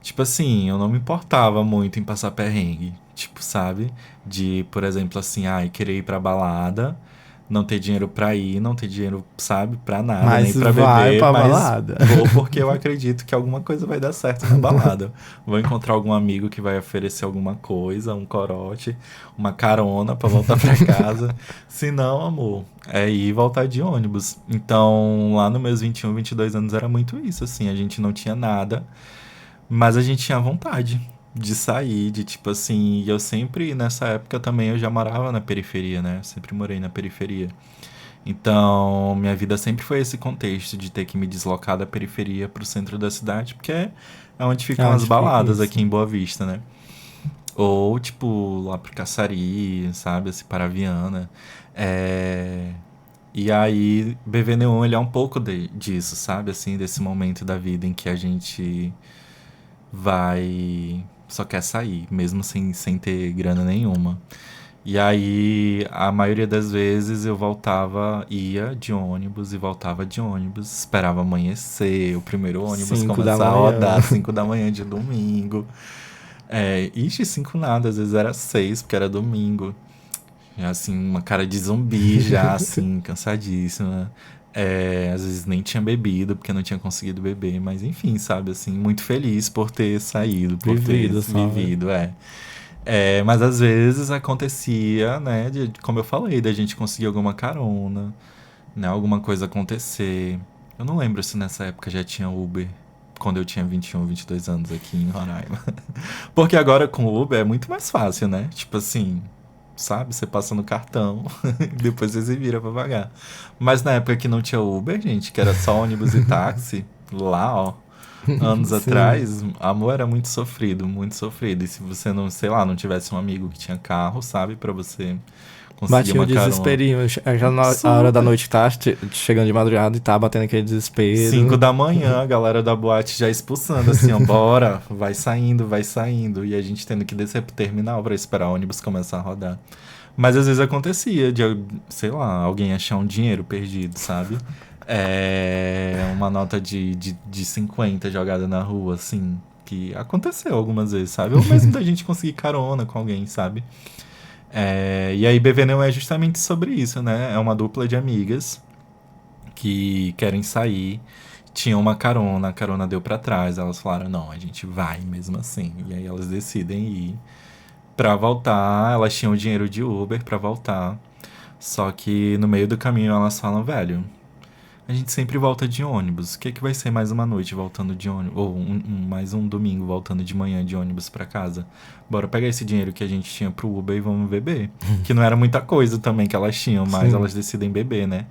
tipo assim, eu não me importava muito em passar perrengue. Tipo, sabe? De, por exemplo, assim, querer ir pra balada, não ter dinheiro pra ir, não ter dinheiro, sabe, pra nada, Mas nem pra vai beber, pra mas balada. vou porque eu acredito que alguma coisa vai dar certo na balada. Vou encontrar algum amigo que vai oferecer alguma coisa, um corote, uma carona pra voltar pra casa. Se não, amor, é ir e voltar de ônibus. Então, lá nos meus 21, 22 anos era muito isso, assim, a gente não tinha nada, mas a gente tinha vontade de sair, de tipo assim, e eu sempre, nessa época também, eu já morava na periferia, né? Eu sempre morei na periferia. Então, minha vida sempre foi esse contexto de ter que me deslocar da periferia pro centro da cidade, porque é onde ficam Onde as fica baladas isso? aqui em Boa Vista, né? Ou, tipo, lá pro Caçari, sabe? Assim, Paraviana. É... E aí, BV Neon, ele é um pouco disso, sabe? Assim, desse momento da vida em que a gente vai... Só quer sair, mesmo sem ter grana nenhuma. E aí, a maioria das vezes eu ia de ônibus e voltava de ônibus, esperava amanhecer, o primeiro ônibus 5 da começar a manhã. rodar às 5 da manhã de domingo. Ixi, 5 nada, às vezes era 6, porque era domingo. Já assim, uma cara de zumbi, já assim, cansadíssima. Às vezes nem tinha bebido, porque não tinha conseguido beber, mas enfim, sabe, assim, muito feliz por ter saído, por ter Vivido só, né? vivido, mas às vezes acontecia, né, como eu falei, da gente conseguir alguma carona, né, alguma coisa acontecer. Eu não lembro se nessa época já tinha Uber, quando eu tinha 21, 22 anos aqui em Roraima. Porque agora com o Uber é muito mais fácil, né? Tipo assim, sabe? Você passa no cartão, depois você se vira pra pagar. Mas na época que não tinha Uber, gente, que era só ônibus e táxi, lá, ó, anos Sim. atrás, amor era muito sofrido, muito sofrido. E se você não, sei lá, não tivesse um amigo que tinha carro, sabe, pra você conseguir Batia o uma carona. desesperinho. Já na a hora da Super. noite tá chegando de madrugada e tá batendo aquele 5 desespero. da manhã, a galera da boate já expulsando, assim, ó, bora, vai saindo, vai saindo. E a gente tendo que descer pro terminal pra esperar o ônibus começar a rodar. Mas às vezes acontecia de, sei lá, alguém achar um dinheiro perdido, sabe? Uma nota de 50 jogada na rua, assim, que aconteceu algumas vezes, sabe? Ou mesmo da gente conseguir carona com alguém, sabe? E aí BV não é justamente sobre isso, né? É uma dupla de amigas que querem sair, tinham uma carona, a carona deu pra trás, elas falaram, não, a gente vai mesmo assim. E aí elas decidem ir pra voltar, elas tinham dinheiro de Uber pra voltar. Só que no meio do caminho elas falam, velho, a gente sempre volta de ônibus. O que é que vai ser mais uma noite voltando de ônibus? Ou mais um domingo voltando de manhã de ônibus pra casa? Bora pegar esse dinheiro que a gente tinha pro Uber e vamos beber. Que não era muita coisa também que elas tinham, mas Sim. elas decidem beber, né?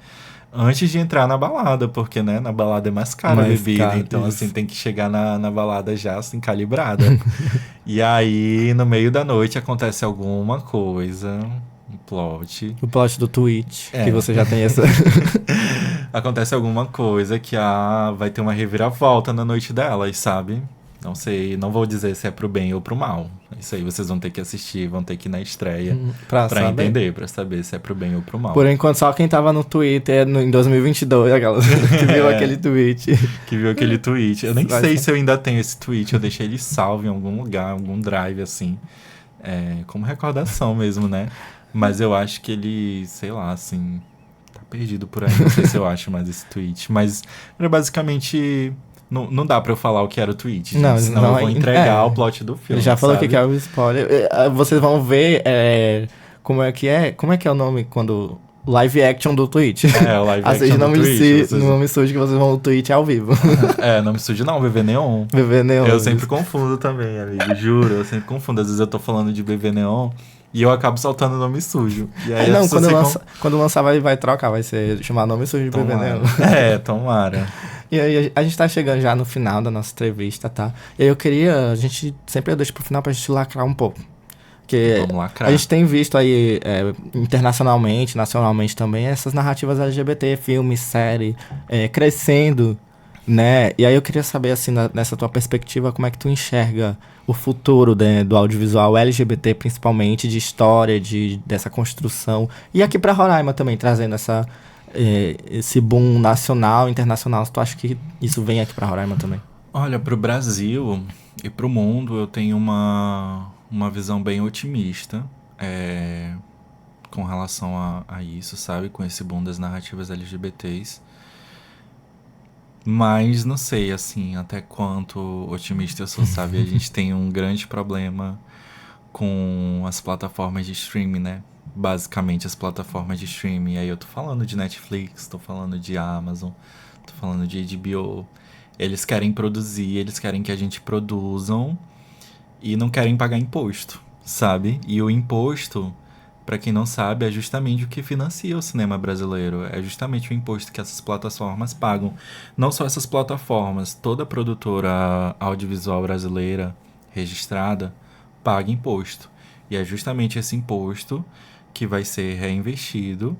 Antes de entrar na balada, porque, né, na balada é mais cara a Mas, bebida, cara, então, assim, isso. tem que chegar na balada já, assim, calibrada. E aí, no meio da noite, acontece alguma coisa, um plot. O plot do tweet, que É. você já tem essa. Acontece alguma coisa que vai ter uma reviravolta na noite delas, sabe? Não sei, não vou dizer se é pro bem ou pro mal. Isso aí vocês vão ter que assistir, vão ter que ir na estreia Pra pra saber. entender, pra saber se é pro bem ou pro mal. Por enquanto, só quem tava no Twitter em 2022, aquelas que viu aquele tweet. Que viu aquele tweet. Eu nem Vai sei ser- se eu ainda tenho esse tweet, eu deixei ele salvo em algum lugar, algum drive assim, como recordação mesmo, né? Mas eu acho que ele, sei lá, assim, tá perdido por aí. Não sei se eu acho mais esse tweet. Mas era basicamente. Não dá pra eu falar o que era o tweet, gente, Não, senão não eu vou é. entregar o plot do Ele filme, já falou o que sabe? que é o spoiler. Vocês vão ver como é que é. Como é que é o nome quando live action do Twitch. É, o live Assiste action do nome, Twitch. Vocês... nome sujo que vocês vão no Twitch ao vivo. Não me sujo não, BV Neon. BV Neon. Eu sempre confundo também, amigo, juro. Eu sempre confundo. Às vezes eu tô falando de BV Neon e eu acabo soltando nome sujo. E aí não, quando lançar vai trocar, vai ser chamar nome sujo de BV Neon. Tomara. E aí a gente tá chegando já no final da nossa entrevista, tá? E aí eu queria, a gente sempre deixa pro final pra gente lacrar um pouco. Porque a gente tem visto aí internacionalmente, nacionalmente também, essas narrativas LGBT, filme, série, crescendo, né? E aí eu queria saber, assim, nessa tua perspectiva, como é que tu enxerga o futuro, né, do audiovisual LGBT, principalmente, de história, dessa construção. E aqui pra Roraima também, trazendo esse boom nacional, internacional. Tu acha que isso vem aqui pra Roraima também? Olha, pro Brasil e pro mundo, eu tenho uma visão bem otimista com relação a isso, sabe? Com esse boom das narrativas LGBTs. Mas não sei, assim, até quanto otimista eu sou, sabe? A gente tem um grande problema com as plataformas de streaming, né? Basicamente as plataformas de streaming. Aí eu tô falando de Netflix, tô falando de Amazon, tô falando de HBO. Eles querem produzir, eles querem que a gente produzam e não querem pagar imposto, sabe? E o imposto, pra quem não sabe, é justamente o que financia o cinema brasileiro. É justamente o imposto que essas plataformas pagam. Não só essas plataformas, toda produtora audiovisual brasileira registrada paga imposto. E é justamente esse imposto que vai ser reinvestido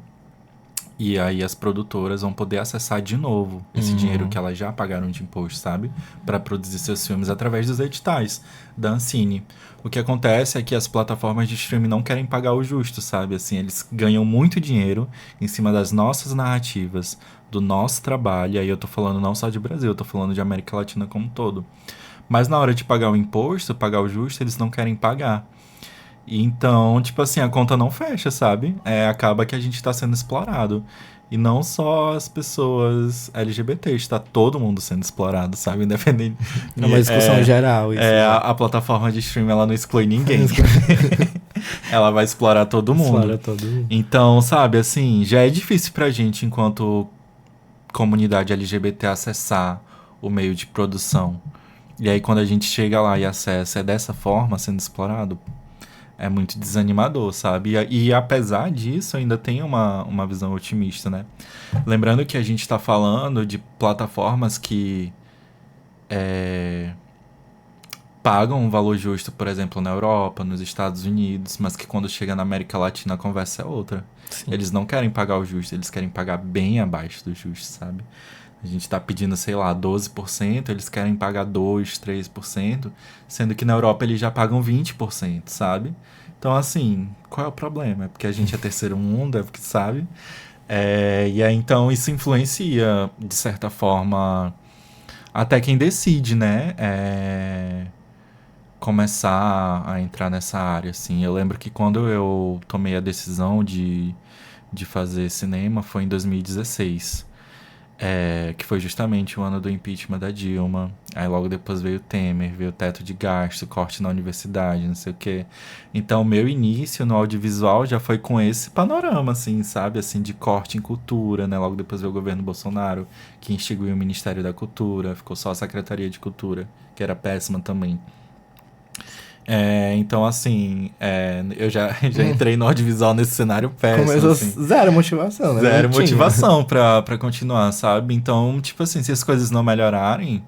e aí as produtoras vão poder acessar de novo esse dinheiro que elas já pagaram de imposto, sabe? Para produzir seus filmes através dos editais da Ancine. O que acontece é que as plataformas de streaming não querem pagar o justo, sabe? Assim, eles ganham muito dinheiro em cima das nossas narrativas, do nosso trabalho. E aí eu tô falando não só de Brasil, eu tô falando de América Latina como um todo. Mas na hora de pagar o imposto, pagar o justo, eles não querem pagar. Então, tipo assim, a conta não fecha, sabe? Acaba que a gente tá sendo explorado. E não só as pessoas LGBTs, tá todo mundo sendo explorado, sabe? Independente. É uma discussão geral. Isso, a plataforma de streaming, ela não exclui ninguém. Ela vai explorar todo mundo. Explora todo mundo. Então, sabe, assim, já é difícil pra gente, enquanto comunidade LGBT, acessar o meio de produção. E aí, quando a gente chega lá e acessa, dessa forma, sendo explorado, é muito desanimador, sabe? E apesar disso, ainda tem uma visão otimista, né? Lembrando que a gente tá falando de plataformas que pagam um valor justo, por exemplo, na Europa, nos Estados Unidos, mas que quando chega na América Latina a conversa é outra. Sim. Eles não querem pagar o justo, eles querem pagar bem abaixo do justo, sabe? A gente tá pedindo, sei lá, 12%, eles querem pagar 2%, 3%, sendo que na Europa eles já pagam 20%, sabe? Então, assim, qual é o problema? É porque a gente é terceiro mundo, é porque sabe? E aí, então, isso influencia, de certa forma, até quem decide, né? Começar a entrar nessa área, assim. Eu lembro que quando eu tomei a decisão de fazer cinema foi em 2016. Que foi justamente o ano do impeachment da Dilma. Aí logo depois veio o Temer, veio o teto de gasto, corte na universidade, não sei o quê. Então, o meu início no audiovisual já foi com esse panorama, assim, sabe? Assim, de corte em cultura, né? Logo depois veio o governo Bolsonaro, que instituiu o Ministério da Cultura, ficou só a Secretaria de Cultura, que era péssima também. Então, assim, eu já entrei no audiovisual nesse cenário péssimo. Começou assim. Zero motivação, né? Zero motivação pra continuar, sabe? Então, tipo assim, se as coisas não melhorarem,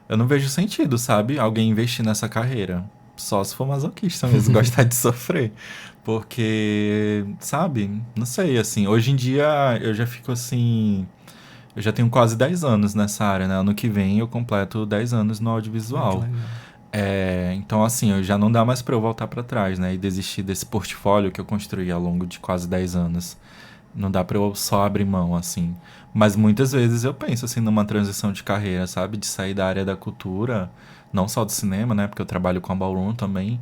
eu não vejo sentido, sabe? Alguém investir nessa carreira. Só se for masoquista mesmo, gostar de sofrer. Porque, sabe? Não sei, assim, hoje em dia eu já fico assim... Eu já tenho quase 10 anos nessa área, né? Ano que vem eu completo 10 anos no audiovisual. Então, assim, já não dá mais pra eu voltar pra trás, né? E desistir desse portfólio que eu construí ao longo de quase 10 anos. Não dá pra eu só abrir mão, assim. Mas muitas vezes eu penso, assim, numa transição de carreira, sabe? De sair da área da cultura, não só do cinema, né? Porque eu trabalho com a Ballroom também.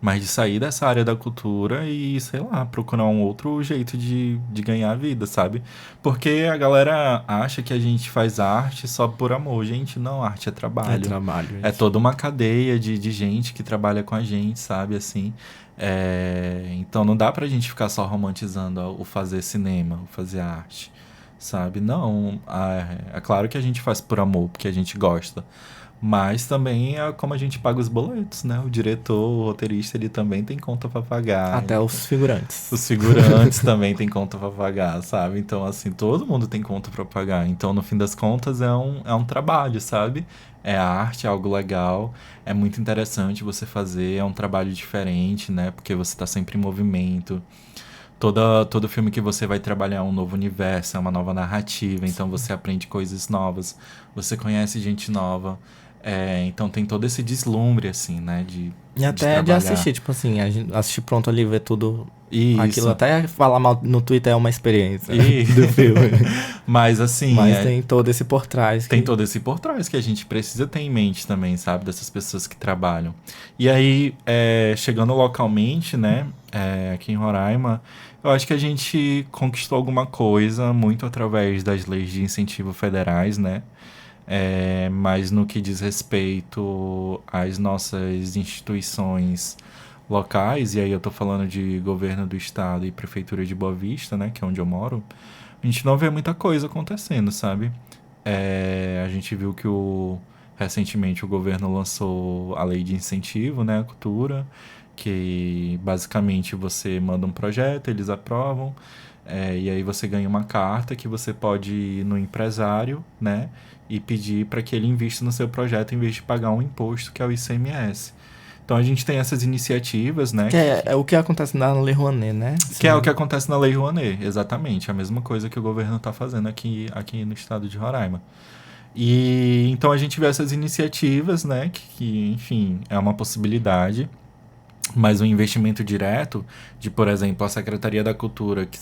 mas de sair dessa área da cultura e, sei lá, procurar um outro jeito de ganhar a vida, sabe? Porque a galera acha que a gente faz arte só por amor. Gente, não, arte é É trabalho. trabalho, É gente. toda uma cadeia de gente que trabalha com a gente, sabe? Assim, então não dá pra gente ficar só romantizando o fazer cinema, o fazer arte, sabe? Não, é claro que a gente faz por amor, porque a gente gosta. Mas também é como a gente paga os boletos, né? O diretor, o roteirista, ele também tem conta pra pagar. Até os figurantes. Os figurantes também têm conta pra pagar, sabe? Então, assim, todo mundo tem conta pra pagar. Então, no fim das contas, é um trabalho, sabe? É arte, é algo legal, é muito interessante você fazer, é um trabalho diferente, né? Porque você tá sempre em movimento. Todo filme que você vai trabalhar é um novo universo, é uma nova narrativa, então você aprende coisas novas, você conhece gente nova. Então tem todo esse deslumbre, assim, né? E De até de trabalhar. assistir, tipo assim, a gente assistir pronto ali, ver tudo. Aquilo Isso. até falar mal no Twitter é uma experiência E... do filme. Mas assim, Mas tem todo esse por trás. tem todo esse por trás que a gente precisa ter em mente também, sabe? Dessas pessoas que trabalham. E aí, chegando localmente, né? Aqui em Roraima, eu acho que a gente conquistou alguma coisa muito através das leis de incentivo federais, né? Mas no que diz respeito às nossas instituições locais, e aí eu tô falando de governo do estado e prefeitura de Boa Vista, né? Que é onde eu moro. A gente não vê muita coisa acontecendo, sabe? A gente viu que recentemente o governo lançou a lei de incentivo, né, à cultura, que basicamente você manda um projeto, eles aprovam, e aí você ganha uma carta que você pode ir no empresário, né, e pedir para que ele invista no seu projeto em vez de pagar um imposto que é o ICMS. Então a gente tem essas iniciativas, né? Que é o que acontece na Lei Rouanet, né? Que é o que acontece na Lei Rouanet, exatamente. A mesma coisa que o governo está fazendo aqui no estado de Roraima. E então a gente vê essas iniciativas, né? Enfim, é uma possibilidade. Mas o investimento direto de, por exemplo, a Secretaria da Cultura, que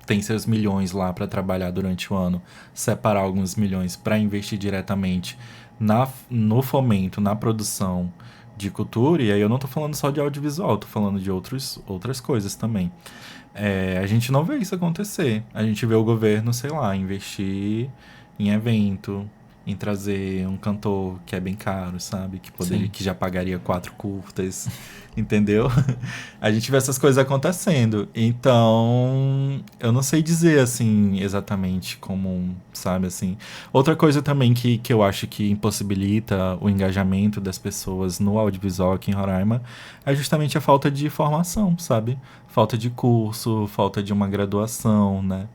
tem seus milhões lá para trabalhar durante o ano, separar alguns milhões para investir diretamente no fomento, na produção de cultura, e aí eu não tô falando só de audiovisual, tô falando de outras coisas também. A gente não vê isso acontecer. A gente vê o governo, sei lá, investir em evento, em trazer um cantor que é bem caro, sabe? Que já pagaria 4 curtas, entendeu? A gente vê essas coisas acontecendo. Então, eu não sei dizer, assim, exatamente como, sabe, assim. Outra coisa também que eu acho que impossibilita o engajamento das pessoas no audiovisual aqui em Roraima é justamente a falta de formação, sabe? Falta de curso, falta de uma graduação, né?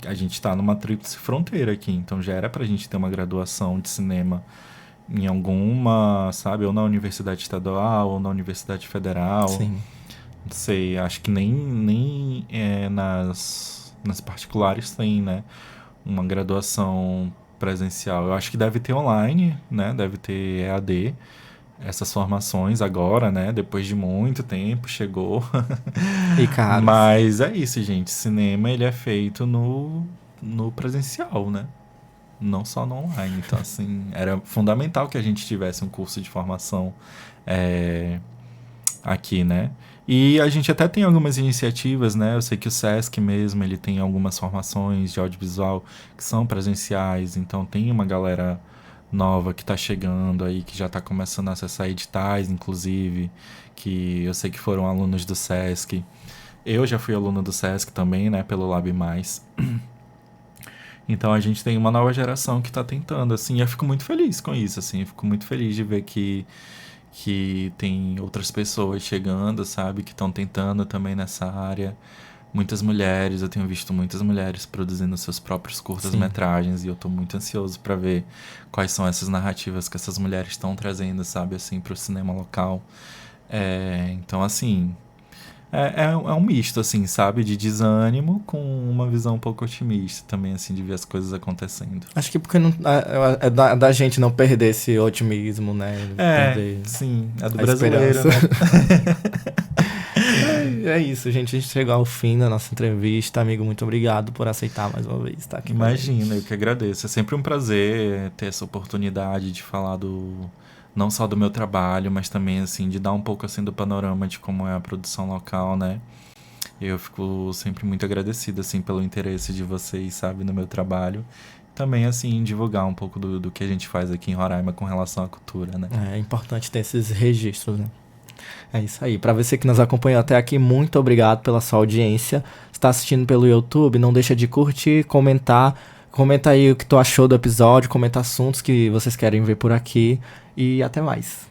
A gente está numa tríplice fronteira aqui, então já era pra gente ter uma graduação de cinema em alguma, sabe, ou na Universidade Estadual, ou na Universidade Federal. Sim. Não sei, acho que nem nas particulares tem, né, uma graduação presencial. Eu acho que deve ter online, né, deve ter EAD, essas formações agora, né, depois de muito tempo, chegou. E caros. Mas é isso, gente, cinema ele é feito no presencial, né? Não só no online. Então, assim, era fundamental que a gente tivesse um curso de formação aqui, né? E a gente até tem algumas iniciativas, né? Eu sei que o SESC mesmo, ele tem algumas formações de audiovisual que são presenciais, então tem uma galera nova que está chegando aí, que já está começando a acessar editais, inclusive, que eu sei que foram alunos do SESC. Eu já fui aluno do SESC também, né? Pelo Lab+. Então a gente tem uma nova geração que está tentando, assim, e eu fico muito feliz com isso, assim, eu fico muito feliz de ver que tem outras pessoas chegando, sabe, que estão tentando também nessa área. Muitas mulheres, eu tenho visto muitas mulheres produzindo seus próprios curtas-metragens e eu tô muito ansioso para ver quais são essas narrativas que essas mulheres estão trazendo, sabe, assim, pro cinema local. Então, assim, é um misto, assim, sabe? De desânimo com uma visão um pouco otimista também, assim, de ver as coisas acontecendo. Acho que porque não, é da gente não perder esse otimismo, né? Perder Sim, é do a brasileiro, né? É isso, gente. A gente chegou ao fim da nossa entrevista. Amigo, muito obrigado por aceitar mais uma vez estar aqui com a Imagina, eu gente. que agradeço. É sempre um prazer ter essa oportunidade de falar não só do meu trabalho, mas também, assim, de dar um pouco, assim, do panorama de como é a produção local, né? Eu fico sempre muito agradecido, assim, pelo interesse de vocês, sabe, no meu trabalho. Também, assim, divulgar um pouco do que a gente faz aqui em Roraima com relação à cultura, né? É importante ter esses registros, né? É isso aí. Para você que nos acompanhou até aqui, muito obrigado pela sua audiência. Se está assistindo pelo YouTube, não deixa de curtir, comentar. Comenta aí o que tu achou do episódio, comenta assuntos que vocês querem ver por aqui. E até mais.